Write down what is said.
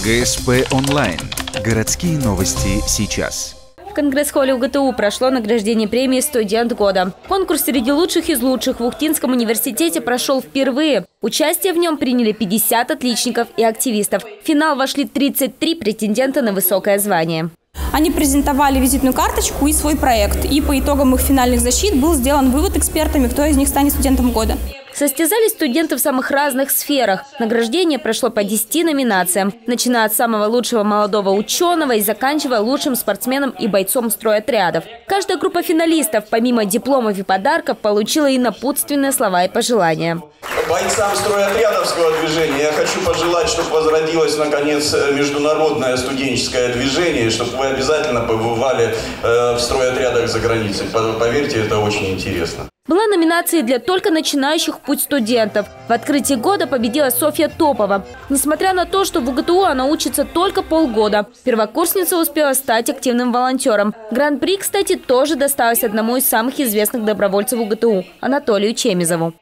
ГСП онлайн. Городские новости сейчас. В Конгресс-холле УГТУ прошло награждение премии «Студент года». Конкурс среди лучших из лучших в Ухтинском университете прошел впервые. Участие в нем приняли 50 отличников и активистов. В финал вошли 33 претендента на высокое звание. Они презентовали визитную карточку и свой проект. И по итогам их финальных защит был сделан вывод экспертами, кто из них станет студентом года. Состязались студенты в самых разных сферах. Награждение прошло по 10 номинациям, начиная от самого лучшего молодого ученого и заканчивая лучшим спортсменом и бойцом стройотрядов. Каждая группа финалистов, помимо дипломов и подарков, получила и напутственные слова и пожелания. Бойцам стройотрядовского движения я хочу пожелать, чтобы возродилось, наконец, международное студенческое движение, чтобы вы обязательно побывали в стройотрядах за границей. Поверьте, это очень интересно. Была номинация для только начинающих путь студентов. В открытии года победила Софья Топова. Несмотря на то, что в УГТУ она учится только полгода, первокурсница успела стать активным волонтером. Гран-при, кстати, тоже досталось одному из самых известных добровольцев УГТУ – Анатолию Чемизову.